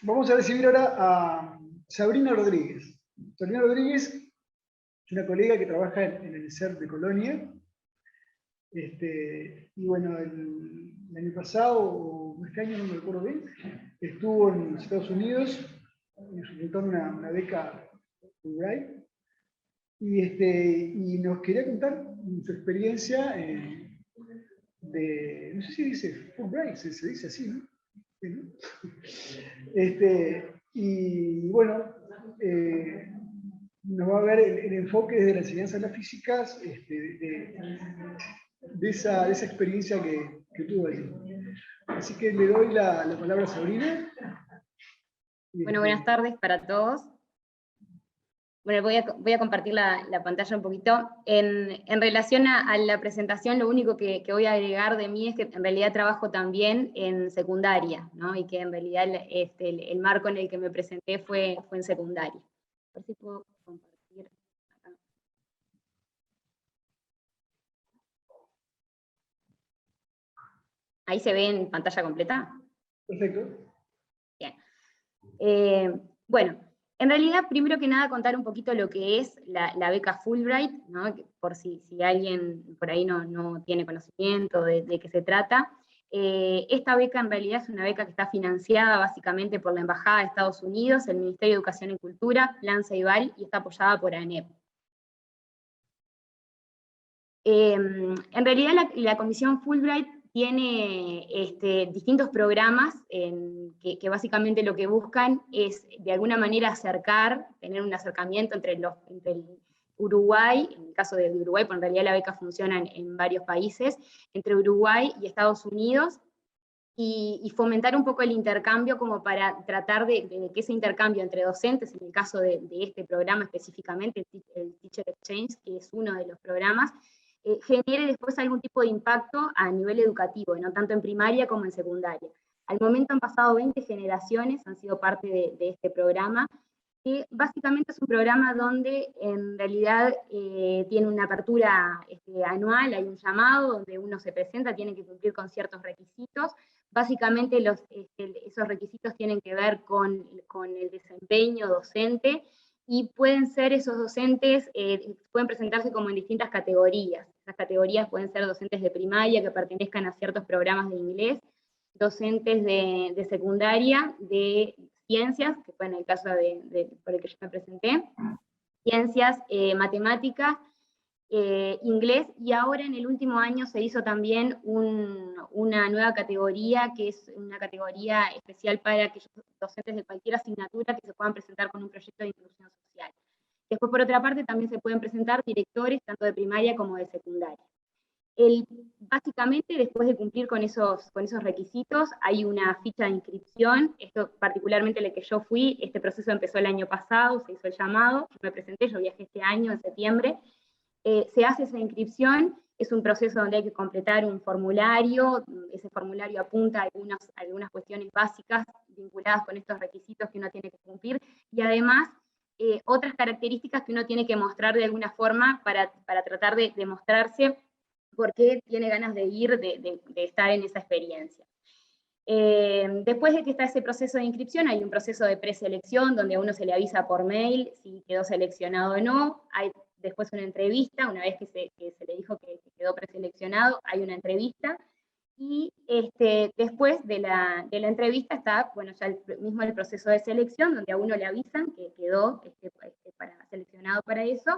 Vamos a recibir ahora a Sabrina Rodríguez. Sabrina Rodríguez es una colega que trabaja en el CERT de Colonia. Y bueno, el año pasado, o este año, no me recuerdo bien, estuvo en los Estados Unidos solicitando una beca Fulbright. Y nos quería contar su experiencia no sé si dice Fulbright, se dice así, ¿no? Sí, ¿no? Y bueno, nos va a ver el enfoque desde la enseñanza de las físicas de esa experiencia que tuvo allí. Así que le doy la palabra a Sabrina. Bueno, buenas tardes para todos. Bueno, voy a compartir la pantalla un poquito. En relación a la presentación, lo único que voy a agregar de mí es que en realidad trabajo también en secundaria, ¿no? Y que en realidad el marco en el que me presenté fue en secundaria. A ver si puedo compartir acá. ¿Ahí se ve en pantalla completa? Perfecto. Bien. Bueno, en realidad, primero que nada, contar un poquito lo que es la beca Fulbright, ¿no? Por si alguien por ahí no tiene conocimiento de qué se trata. Esta beca en realidad es una beca que está financiada básicamente por la Embajada de Estados Unidos, el Ministerio de Educación y Cultura, Plan Ceibal, y está apoyada por ANEP. En realidad la Comisión Fulbright tiene distintos programas que básicamente lo que buscan es de alguna manera tener un acercamiento entre el Uruguay, en el caso de Uruguay, porque en realidad la beca funciona en varios países, entre Uruguay y Estados Unidos, y fomentar un poco el intercambio como para tratar de que ese intercambio entre docentes, en el caso de este programa específicamente, el Teacher Exchange, que es uno de los programas, genere después algún tipo de impacto a nivel educativo, no tanto en primaria como en secundaria. Al momento han pasado 20 generaciones, han sido parte de este programa, que básicamente es un programa donde en realidad tiene una apertura anual, hay un llamado donde uno se presenta, tiene que cumplir con ciertos requisitos. Básicamente esos requisitos tienen que ver con el desempeño docente, y pueden ser esos docentes, pueden presentarse como en distintas categorías. Esas categorías pueden ser docentes de primaria que pertenezcan a ciertos programas de inglés, docentes de secundaria, de ciencias, que fue en el caso por el que yo me presenté, ciencias, matemáticas, inglés, y ahora en el último año se hizo también una nueva categoría, que es una categoría especial para aquellos docentes de cualquier asignatura que se puedan presentar con un proyecto de inclusión social. Después, por otra parte, también se pueden presentar directores, tanto de primaria como de secundaria. Básicamente, después de cumplir con esos requisitos, hay una ficha de inscripción. Esto, particularmente el que yo fui, este proceso empezó el año pasado, se hizo el llamado, yo me presenté, yo viajé este año, en septiembre. Se hace esa inscripción, es un proceso donde hay que completar un formulario, ese formulario apunta a algunas cuestiones básicas vinculadas con estos requisitos que uno tiene que cumplir, y además otras características que uno tiene que mostrar de alguna forma para tratar de demostrarse por qué tiene ganas de ir, de estar en esa experiencia. Después de que está ese proceso de inscripción, hay un proceso de preselección donde a uno se le avisa por mail si quedó seleccionado o no. Hay después una entrevista, una vez que se le dijo que quedó preseleccionado, hay una entrevista, y después de la entrevista está, bueno, ya el proceso de selección, donde a uno le avisan que quedó seleccionado para eso,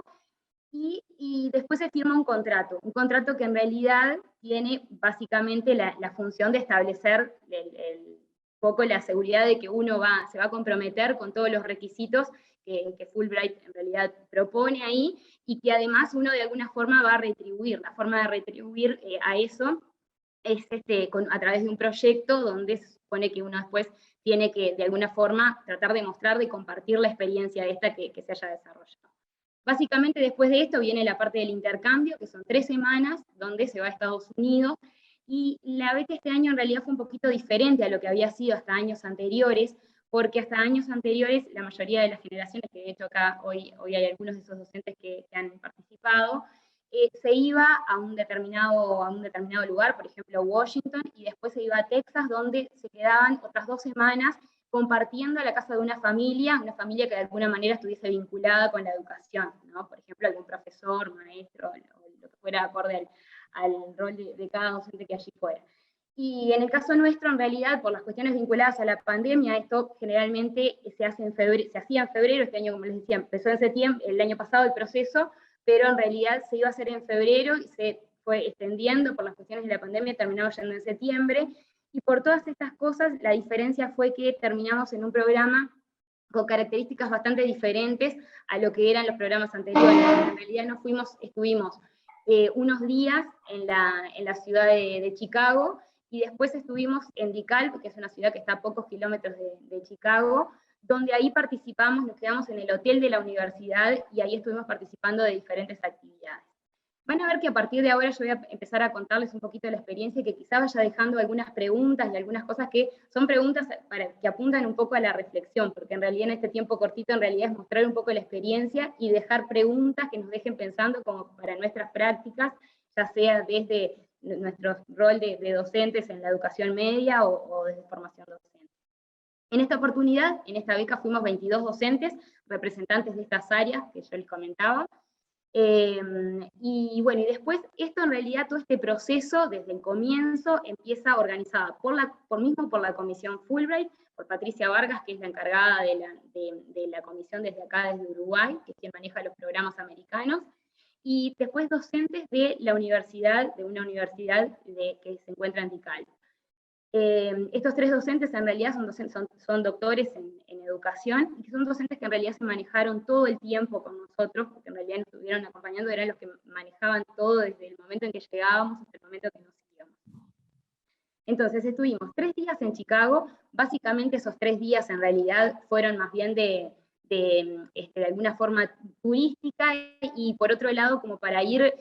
y después se firma un contrato que en realidad tiene básicamente la función de establecer un poco la seguridad de que uno se va a comprometer con todos los requisitos que Fulbright en realidad propone ahí, y que además uno de alguna forma va a retribuir. La forma de retribuir a eso es a través de un proyecto donde se supone que uno después tiene que de alguna forma tratar de mostrar, de compartir la experiencia esta que se haya desarrollado. Básicamente después de esto viene la parte del intercambio, que son 3 semanas, donde se va a Estados Unidos, y la beca este año en realidad fue un poquito diferente a lo que había sido hasta años anteriores, porque hasta años anteriores la mayoría de las generaciones, que de hecho acá hoy hay algunos de esos docentes que han participado, se iba a un determinado lugar, por ejemplo Washington, y después se iba a Texas, donde se quedaban otras 2 semanas compartiendo la casa de una familia que de alguna manera estuviese vinculada con la educación, ¿no? Por ejemplo, algún profesor, maestro, o lo que fuera acorde al rol de cada docente que allí fuera. Y en el caso nuestro, en realidad, por las cuestiones vinculadas a la pandemia, esto generalmente se hacía en febrero, este año, como les decía, empezó en septiembre, el año pasado el proceso, pero en realidad se iba a hacer en febrero y se fue extendiendo por las cuestiones de la pandemia, terminamos yendo en septiembre, y por todas estas cosas, la diferencia fue que terminamos en un programa con características bastante diferentes a lo que eran los programas anteriores. En realidad estuvimos unos días en la ciudad de Chicago, y después estuvimos en DeKalb, que es una ciudad que está a pocos kilómetros de Chicago, donde ahí participamos, nos quedamos en el hotel de la universidad, y ahí estuvimos participando de diferentes actividades. Van a ver que a partir de ahora yo voy a empezar a contarles un poquito de la experiencia, y que quizá vaya dejando algunas preguntas y algunas cosas que son preguntas que apuntan un poco a la reflexión, porque en realidad en este tiempo cortito en realidad es mostrar un poco la experiencia y dejar preguntas que nos dejen pensando como para nuestras prácticas, ya sea desde nuestro rol de docentes en la educación media o desde formación docente. En esta oportunidad, en esta beca fuimos 22 docentes, representantes de estas áreas que yo les comentaba. Y bueno, y después esto en realidad, todo este proceso desde el comienzo empieza organizada por la comisión Fulbright, por Patricia Vargas, que es la encargada de la comisión desde acá, desde Uruguay, que es quien maneja los programas americanos, y después docentes de una universidad que se encuentra en DeKalb. Estos 3 docentes en realidad son doctores en educación, y que son docentes que en realidad se manejaron todo el tiempo con nosotros, porque en realidad nos estuvieron acompañando, eran los que manejaban todo desde el momento en que llegábamos hasta el momento que nos íbamos. Entonces estuvimos 3 días en Chicago, básicamente esos 3 días en realidad fueron más bien de alguna forma turística, y por otro lado como para ir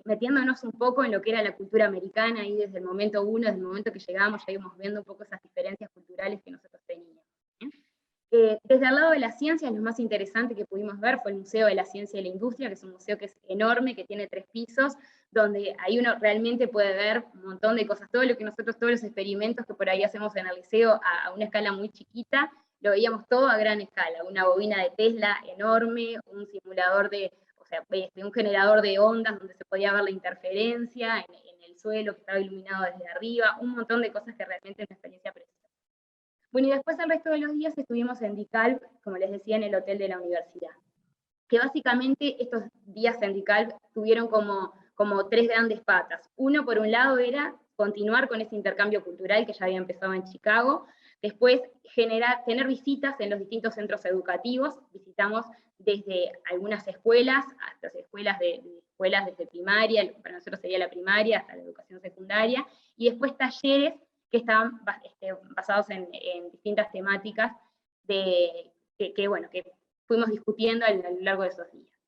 metiéndonos un poco en lo que era la cultura americana, y desde el momento 1, desde el momento que llegamos, ya íbamos viendo un poco esas diferencias culturales que nosotros teníamos. Desde el lado de las ciencias, lo más interesante que pudimos ver fue el Museo de la Ciencia y la Industria, que es un museo que es enorme, que tiene 3 pisos, donde ahí uno realmente puede ver un montón de cosas, todos los experimentos que por ahí hacemos en el liceo a una escala muy chiquita, lo veíamos todo a gran escala, una bobina de Tesla enorme, un simulador un generador de ondas donde se podía ver la interferencia en el suelo que estaba iluminado desde arriba, un montón de cosas que realmente es una experiencia preciosa. Bueno, y después el resto de los días estuvimos en DeKalb, como les decía, en el hotel de la universidad, que básicamente estos días en DeKalb tuvieron como 3 grandes patas. Uno, por un lado, era continuar con ese intercambio cultural que ya había empezado en Chicago, después tener visitas en los distintos centros educativos, visitamos desde algunas escuelas, hasta escuelas desde primaria, para nosotros sería la primaria, hasta la educación secundaria, y después talleres que estaban basados en distintas temáticas que fuimos discutiendo a lo largo de esos días.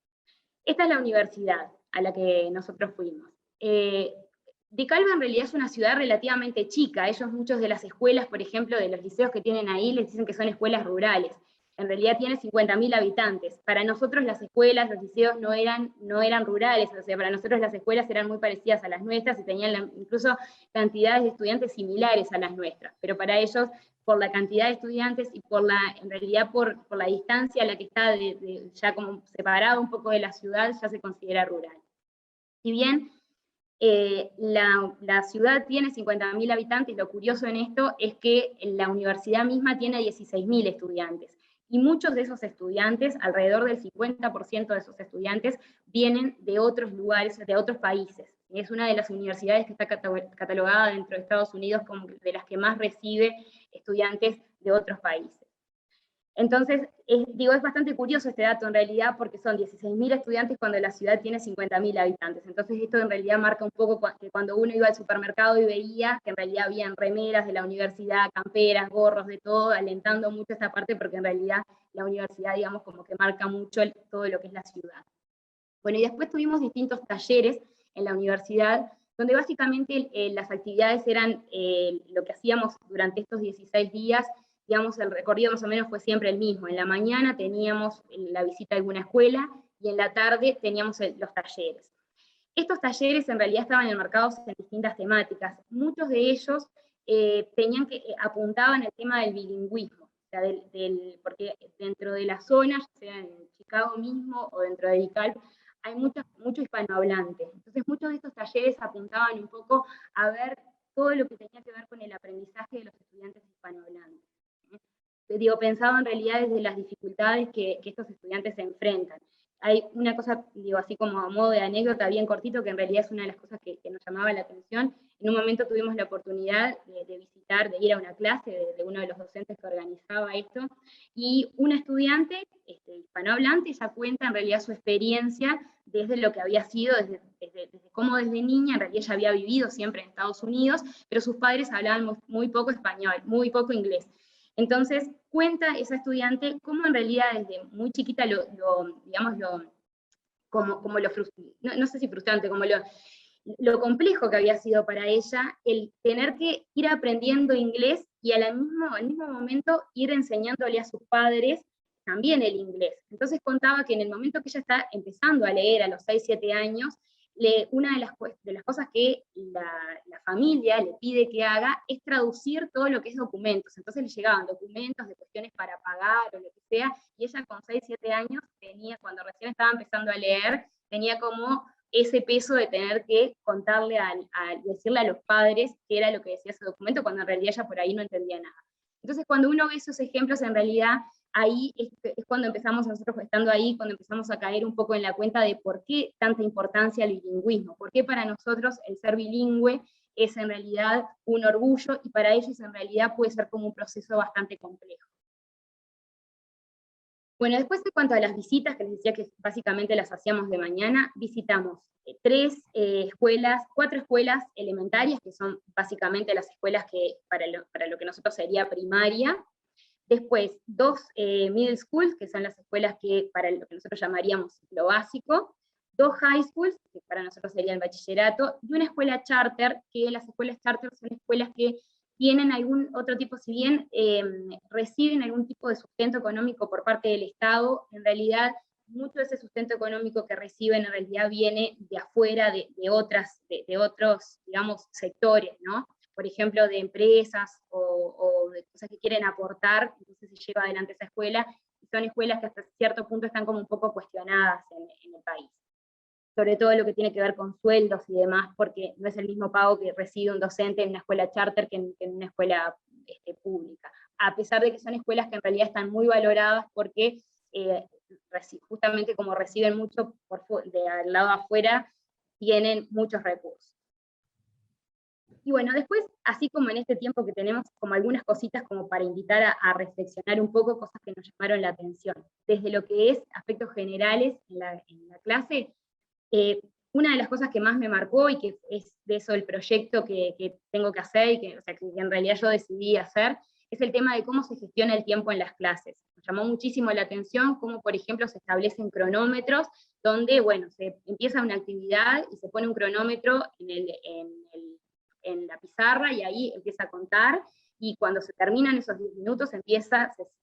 Esta es la universidad a la que nosotros fuimos. DeKalb en realidad es una ciudad relativamente chica. Muchos de las escuelas, por ejemplo, de los liceos que tienen ahí, les dicen que son escuelas rurales. En realidad tiene 50.000 habitantes. Para nosotros las escuelas, los liceos no eran rurales, o sea, para nosotros las escuelas eran muy parecidas a las nuestras y tenían incluso cantidades de estudiantes similares a las nuestras, pero para ellos, por la cantidad de estudiantes y en realidad por la distancia a la que está ya como separado un poco de la ciudad, ya se considera rural. Si bien la ciudad tiene 50.000 habitantes, lo curioso en esto es que la universidad misma tiene 16.000 estudiantes. Y muchos de esos estudiantes, alrededor del 50% de esos estudiantes, vienen de otros lugares, de otros países. Es una de las universidades que está catalogada dentro de Estados Unidos como de las que más recibe estudiantes de otros países. Entonces, es bastante curioso este dato en realidad, porque son 16.000 estudiantes cuando la ciudad tiene 50.000 habitantes. Entonces esto en realidad marca un poco que cuando uno iba al supermercado y veía que en realidad habían remeras de la universidad, camperas, gorros, de todo, alentando mucho esta parte, porque en realidad la universidad, digamos, como que marca mucho todo lo que es la ciudad. Bueno, y después tuvimos distintos talleres en la universidad, donde básicamente las actividades eran lo que hacíamos durante estos 16 días, digamos, el recorrido más o menos fue siempre el mismo. En la mañana teníamos la visita a alguna escuela y en la tarde teníamos los talleres. Estos talleres en realidad estaban enmarcados en distintas temáticas. Muchos de ellos apuntaban al tema del bilingüismo, o sea, porque dentro de la zona, ya sea en Chicago mismo o dentro de DeKalb, hay mucho hispanohablante. Entonces muchos de estos talleres apuntaban un poco a ver todo lo que tenía que ver con el aprendizaje de los estudiantes hispanohablantes. Digo, pensaba en realidad desde las dificultades que estos estudiantes se enfrentan. Hay una cosa, digo, así como a modo de anécdota bien cortito, que en realidad es una de las cosas que nos llamaba la atención. En un momento tuvimos la oportunidad de ir a una clase de uno de los docentes que organizaba esto, y una estudiante hispanohablante ya cuenta en realidad su experiencia desde lo que había sido, desde cómo desde niña, en realidad ella había vivido siempre en Estados Unidos, pero sus padres hablaban muy poco español, muy poco inglés. Entonces, cuenta esa estudiante cómo en realidad desde muy chiquita no sé si frustrante, como lo complejo que había sido para ella el tener que ir aprendiendo inglés y al mismo momento ir enseñándole a sus padres también el inglés. Entonces contaba que en el momento que ella está empezando a leer a los 6, 7 años, una de las cosas que la familia le pide que haga es traducir todo lo que es documentos. Entonces le llegaban documentos de cuestiones para pagar o lo que sea, y ella con 6, 7 años cuando recién estaba empezando a leer, tenía como ese peso de tener que contarle decirle a los padres qué era lo que decía ese documento, cuando en realidad ella por ahí no entendía nada. Entonces cuando uno ve esos ejemplos, en realidad ahí es cuando empezamos, nosotros estando ahí, cuando empezamos a caer un poco en la cuenta de por qué tanta importancia al bilingüismo, por qué para nosotros el ser bilingüe es en realidad un orgullo, y para ellos en realidad puede ser como un proceso bastante complejo. Bueno, después en cuanto a las visitas, que les decía que básicamente las hacíamos de mañana, visitamos 4 escuelas elementarias, que son básicamente las escuelas que para lo que nosotros sería primaria. Después 2 middle schools, que son las escuelas que para lo que nosotros llamaríamos lo básico. 2 high schools, que para nosotros sería el bachillerato, y una escuela charter, que las escuelas charter son escuelas que tienen algún otro tipo, si bien reciben algún tipo de sustento económico por parte del Estado, en realidad mucho de ese sustento económico que reciben en realidad viene de afuera, de otros, digamos, sectores, ¿no? Por ejemplo, de empresas o de cosas que quieren aportar, entonces se lleva adelante esa escuela, y son escuelas que hasta cierto punto están como un poco cuestionadas en el país. Sobre todo lo que tiene que ver con sueldos y demás, porque no es el mismo pago que recibe un docente en una escuela charter que en una escuela pública, a pesar de que son escuelas que en realidad están muy valoradas porque justamente como reciben mucho al lado afuera, tienen muchos recursos. Y bueno, después, así como en este tiempo que tenemos como algunas cositas como para invitar a reflexionar un poco, cosas que nos llamaron la atención. Desde lo que es aspectos generales en la clase, una de las cosas que más me marcó, y que es de eso el proyecto que tengo que hacer, y que en realidad yo decidí hacer, es el tema de cómo se gestiona el tiempo en las clases. Me llamó muchísimo la atención cómo, por ejemplo, se establecen cronómetros, donde, bueno, se empieza una actividad y se pone un cronómetro en la pizarra, y ahí empieza a contar, y cuando se terminan esos 10 minutos se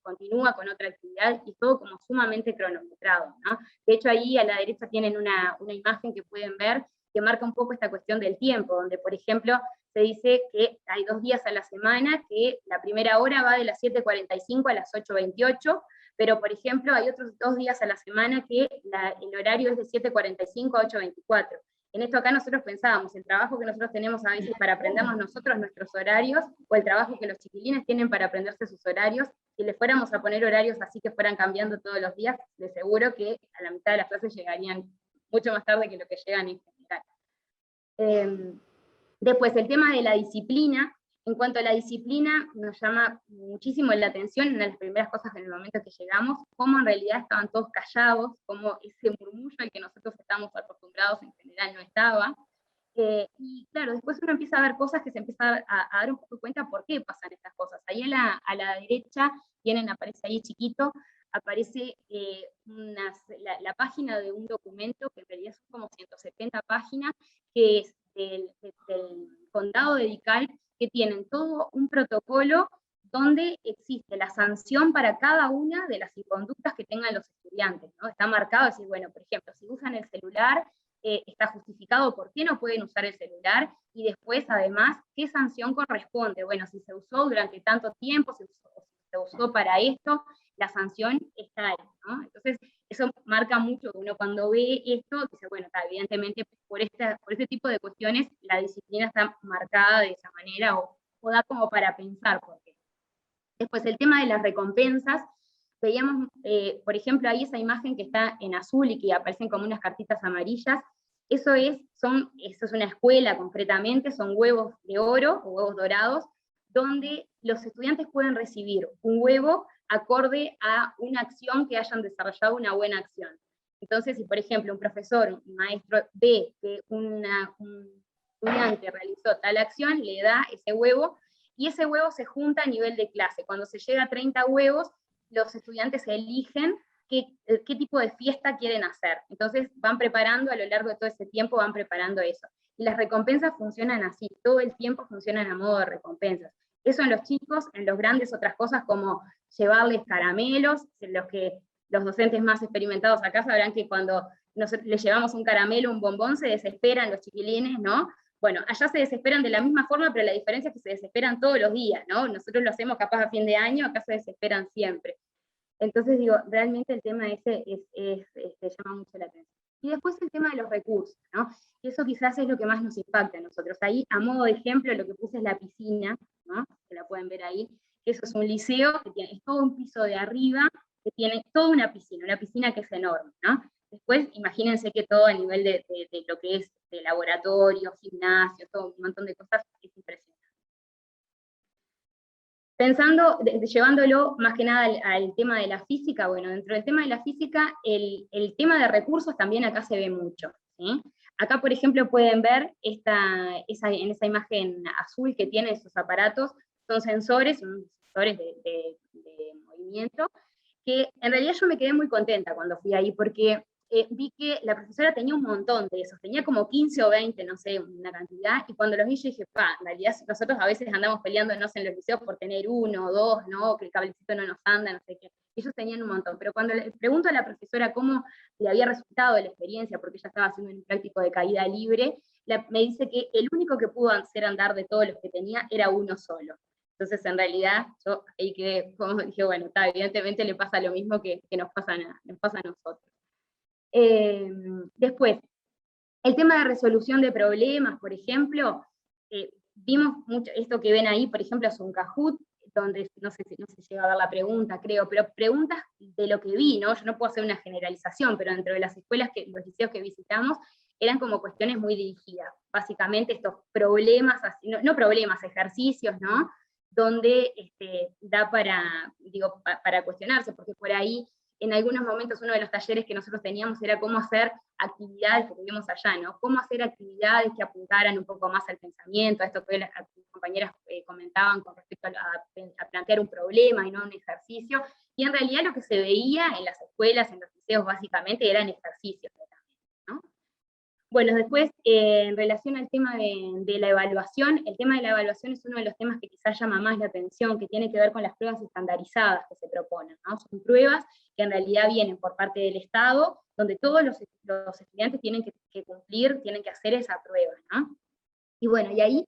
continúa con otra actividad, y todo como sumamente cronometrado, ¿no? De hecho ahí a la derecha tienen una imagen que pueden ver, que marca un poco esta cuestión del tiempo, donde por ejemplo se dice que hay 2 días a la semana, que la primera hora va de las 7:45 a las 8:28, pero por ejemplo hay otros 2 días a la semana que el horario es de 7:45 a 8:24. En esto acá nosotros pensábamos, el trabajo que nosotros tenemos a veces para aprendernos nosotros nuestros horarios, o el trabajo que los chiquilines tienen para aprenderse sus horarios, si les fuéramos a poner horarios así que fueran cambiando todos los días, de seguro que a la mitad de las clases llegarían mucho más tarde que lo que llegan en general. Después, el tema de la disciplina. En cuanto a la disciplina, nos llama muchísimo la atención, una de las primeras cosas en el momento que llegamos, cómo en realidad estaban todos callados, cómo ese murmullo al que nosotros estamos acostumbrados en general no estaba. Y claro, después uno empieza a ver cosas que se empieza a dar un poco cuenta por qué pasan estas cosas. Ahí a la derecha aparece ahí chiquito, aparece la página de un documento, que en realidad son como 170 páginas, que es del condado de DeKalb, que tienen todo un protocolo donde existe la sanción para cada una de las inconductas que tengan los estudiantes, ¿no? Está marcado, decir, bueno, por ejemplo, si usan el celular, está justificado, por qué no pueden usar el celular, y después, además, qué sanción corresponde. Bueno, si se usó durante tanto tiempo, si se usó para esto, la sanción está ahí, ¿no? Entonces, eso marca mucho, uno cuando ve esto, dice, bueno, evidentemente por este tipo de cuestiones la disciplina está marcada de esa manera, o da como para pensar por qué. Después, el tema de las recompensas, veíamos, por ejemplo, ahí esa imagen que está en azul y que aparecen como unas cartitas amarillas, eso es una escuela concretamente, son huevos de oro o huevos dorados, donde los estudiantes pueden recibir un huevo acorde a una acción que hayan desarrollado, una buena acción. Entonces, si por ejemplo un profesor, un maestro ve que un estudiante realizó tal acción, le da ese huevo, y ese huevo se junta a nivel de clase. Cuando se llega a 30 huevos, los estudiantes eligen qué tipo de fiesta quieren hacer. Entonces van preparando, a lo largo de todo ese tiempo van preparando eso. Y las recompensas funcionan así, todo el tiempo funcionan a modo de recompensas. Eso en los chicos, en los grandes otras cosas como llevarles caramelos, los docentes más experimentados acá sabrán que cuando les llevamos un caramelo, un bombón, se desesperan los chiquilines, ¿no? Bueno, allá se desesperan de la misma forma, pero la diferencia es que se desesperan todos los días, ¿no? Nosotros lo hacemos capaz a fin de año, acá se desesperan siempre. Entonces digo, realmente el tema ese llama mucho la atención. Y después el tema de los recursos, ¿no? Y eso quizás es lo que más nos impacta a nosotros. Ahí, a modo de ejemplo, lo que puse es la piscina, ¿no? Que la pueden ver ahí. Eso es un liceo que es todo un piso de arriba, que tiene toda una piscina que es enorme, ¿no? Después, imagínense que todo a nivel de lo que es de laboratorio, gimnasio, todo un montón de cosas, es impresionante. Pensando, llevándolo más que nada al tema de la física, bueno, dentro del tema de la física, el tema de recursos también acá se ve mucho, ¿sí? Acá, por ejemplo, pueden ver en esa imagen azul que tiene esos aparatos, son sensores de movimiento, que en realidad yo me quedé muy contenta cuando fui ahí, porque vi que la profesora tenía un montón de esos, tenía como 15 o 20, no sé, una cantidad, y cuando los vi yo dije, en realidad nosotros a veces andamos peleándonos en los liceos por tener uno o dos, ¿no? Que el cablecito no nos anda, no sé qué. Ellos tenían un montón, pero cuando le pregunto a la profesora cómo le había resultado la experiencia, porque ella estaba haciendo un práctico de caída libre, me dice que el único que pudo hacer andar de todos los que tenía era uno solo. Entonces, en realidad, yo ahí quedé, como dije, bueno, evidentemente le pasa lo mismo que nos pasa a nosotros. Después, el tema de resolución de problemas, por ejemplo, vimos mucho, esto que ven ahí, por ejemplo, es un Kahoot, donde no sé si llega a ver la pregunta, creo, pero preguntas de lo que vi, ¿no? Yo no puedo hacer una generalización, pero dentro de las escuelas, los liceos que visitamos, eran como cuestiones muy dirigidas. Básicamente estos problemas, no problemas, ejercicios, ¿no? Donde da para cuestionarse, porque por ahí en algunos momentos uno de los talleres que nosotros teníamos era cómo hacer actividades que tuvimos allá, ¿no? Cómo hacer actividades que apuntaran un poco más al pensamiento, a esto que las compañeras comentaban con respecto a plantear un problema y no un ejercicio, y en realidad lo que se veía en las escuelas, en los liceos básicamente, eran ejercicios, ¿no? Bueno, después, en relación al tema de la evaluación, el tema de la evaluación es uno de los temas que quizás llama más la atención, que tiene que ver con las pruebas estandarizadas que se proponen, ¿no? Son pruebas que en realidad vienen por parte del Estado, donde todos los estudiantes tienen que cumplir, tienen que hacer esa prueba, ¿no? Y bueno, y ahí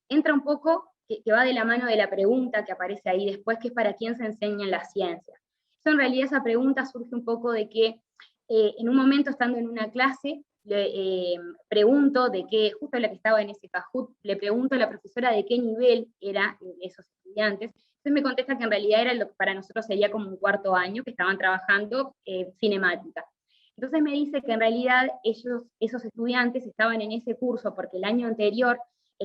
entra un poco, que va de la mano de la pregunta que aparece ahí después, que es para quién se enseñan las ciencias. Eso en realidad, esa pregunta surge un poco de que en un momento estando en una clase, le pregunto de qué, justo la que estaba en ese Kahoot, le pregunto a la profesora de qué nivel eran esos estudiantes, entonces me contesta que en realidad era lo que para nosotros sería como un cuarto año, que estaban trabajando cinemática. Entonces me dice que en realidad esos estudiantes estaban en ese curso porque el año anterior,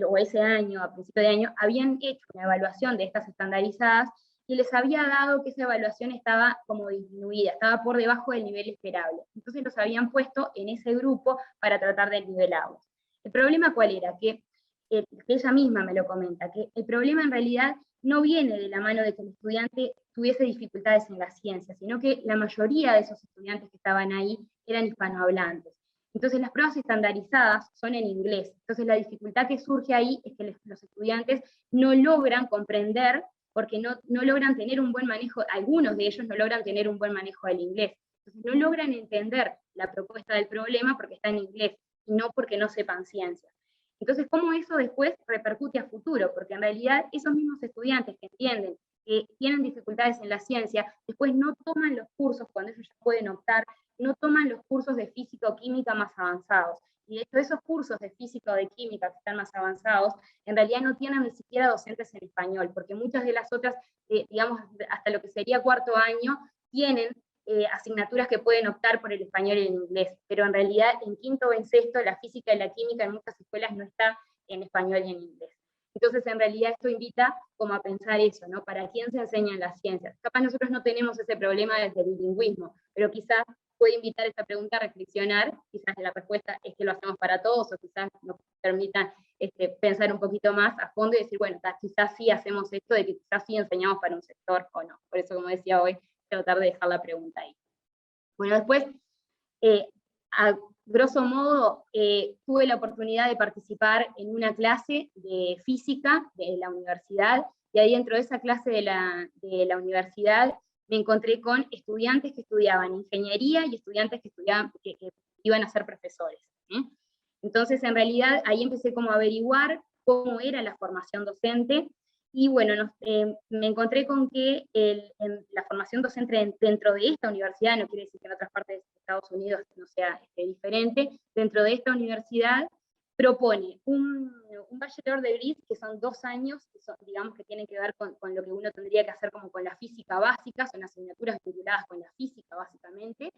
o ese año, a principio de año, habían hecho una evaluación de estas estandarizadas y les había dado que esa evaluación estaba como disminuida, estaba por debajo del nivel esperable. Entonces los habían puesto en ese grupo para tratar de nivelarlos. ¿El problema cuál era? Que ella misma me lo comenta, que el problema en realidad no viene de la mano de que el estudiante tuviese dificultades en la ciencia, sino que la mayoría de esos estudiantes que estaban ahí eran hispanohablantes. Entonces las pruebas estandarizadas son en inglés. Entonces la dificultad que surge ahí es que los estudiantes no logran comprender, porque no logran tener un buen manejo, algunos de ellos no logran tener un buen manejo del inglés. Entonces no logran entender la propuesta del problema porque está en inglés. y no porque no sepan ciencia. Entonces, ¿cómo eso después repercute a futuro? Porque en realidad esos mismos estudiantes que entienden que tienen dificultades en la ciencia, después no toman los cursos, cuando ellos ya pueden optar, no toman los cursos de física o química más avanzados. Y de hecho esos cursos de física o de química que están más avanzados, en realidad no tienen ni siquiera docentes en español, porque muchas de las otras, digamos, hasta lo que sería cuarto año, tienen asignaturas que pueden optar por el español y el inglés, pero en realidad en quinto o en sexto la física y la química en muchas escuelas no está en español y en inglés. Entonces en realidad esto invita como a pensar eso, ¿no? ¿Para quién se enseñan las ciencias? Capaz nosotros no tenemos ese problema desde el bilingüismo, pero quizás puede invitar esta pregunta a reflexionar, quizás la respuesta es que lo hacemos para todos, o quizás nos permita pensar un poquito más a fondo y decir, bueno, quizás sí hacemos esto, de que quizás sí enseñamos para un sector o no. Por eso, como decía hoy, tratar de dejar la pregunta ahí. Bueno, después, a grosso modo, tuve la oportunidad de participar en una clase de física de la universidad, y ahí dentro de esa clase de la universidad me encontré con estudiantes que estudiaban ingeniería y estudiantes que iban a ser profesores. Entonces, en realidad, ahí empecé como a averiguar cómo era la formación docente, y bueno, me encontré con que la formación docente dentro de esta universidad, no quiere decir que en otras partes de Estados Unidos no sea diferente, dentro de esta universidad propone un bachelor degree, que son 2 años, que digamos que tienen que ver con lo que uno tendría que hacer como con la física básica, son asignaturas vinculadas con la física básicamente,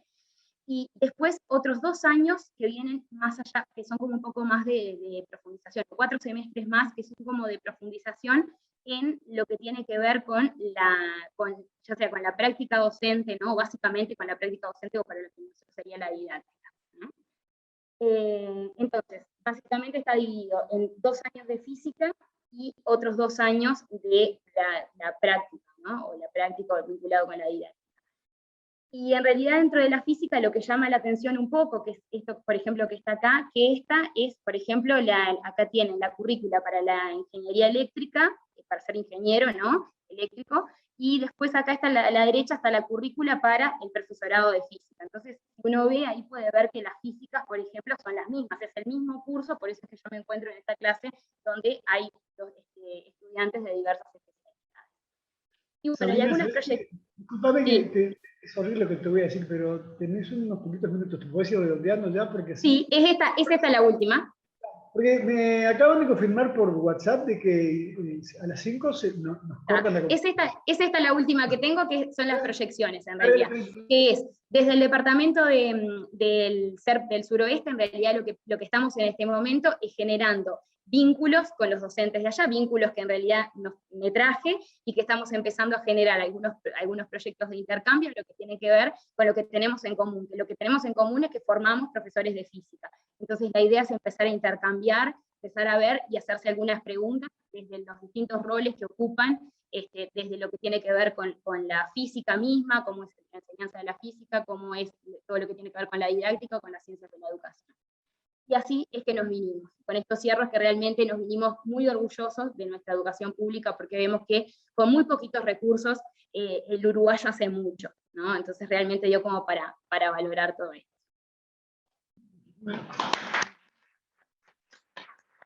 y después otros 2 años que vienen más allá, que son como un poco más de profundización, 4 semestres más que son como de profundización en lo que tiene que ver con ya sea con la práctica docente, ¿no? Básicamente con la práctica docente, o para lo que sería la didáctica, ¿no? Entonces, básicamente está dividido en 2 años de física y otros 2 años de la práctica, ¿no? O la práctica vinculado con la didáctica. Y en realidad dentro de la física lo que llama la atención un poco, que es esto, por ejemplo, que está acá, que esta es, por ejemplo, acá tienen la currícula para la ingeniería eléctrica, para ser ingeniero, ¿no? Eléctrico, y después acá está a la derecha está la currícula para el profesorado de física. Entonces, si uno ve, ahí puede ver que las físicas, por ejemplo, son las mismas, es el mismo curso, por eso es que yo me encuentro en esta clase donde hay estudiantes de diversas especialidades. Y bueno, Sabrina, hay algunas proyectos. Disculpame Sí. que es horrible lo que te voy a decir, pero tenés unos poquitos minutos, ¿te puedes ir redondeando ya? Porque sí, es esta la última. Porque me acaban de confirmar por WhatsApp de que a las 5 nos cortan la Es esta la última que tengo, que son las proyecciones, en realidad. Que es, desde el departamento del suroeste, en realidad lo que estamos en este momento es generando vínculos con los docentes de allá, vínculos que en realidad me traje, y que estamos empezando a generar algunos proyectos de intercambio, lo que tiene que ver con lo que tenemos en común. Que lo que tenemos en común es que formamos profesores de física. Entonces la idea es empezar a intercambiar, empezar a ver y hacerse algunas preguntas desde los distintos roles que ocupan, desde lo que tiene que ver con la física misma, cómo es la enseñanza de la física, cómo es todo lo que tiene que ver con la didáctica, con las ciencias de la educación. Y así es que nos vinimos. Con estos cierres que realmente nos vinimos muy orgullosos de nuestra educación pública, porque vemos que con muy poquitos recursos el uruguayo hace mucho, ¿no? Entonces realmente dio como para valorar todo esto.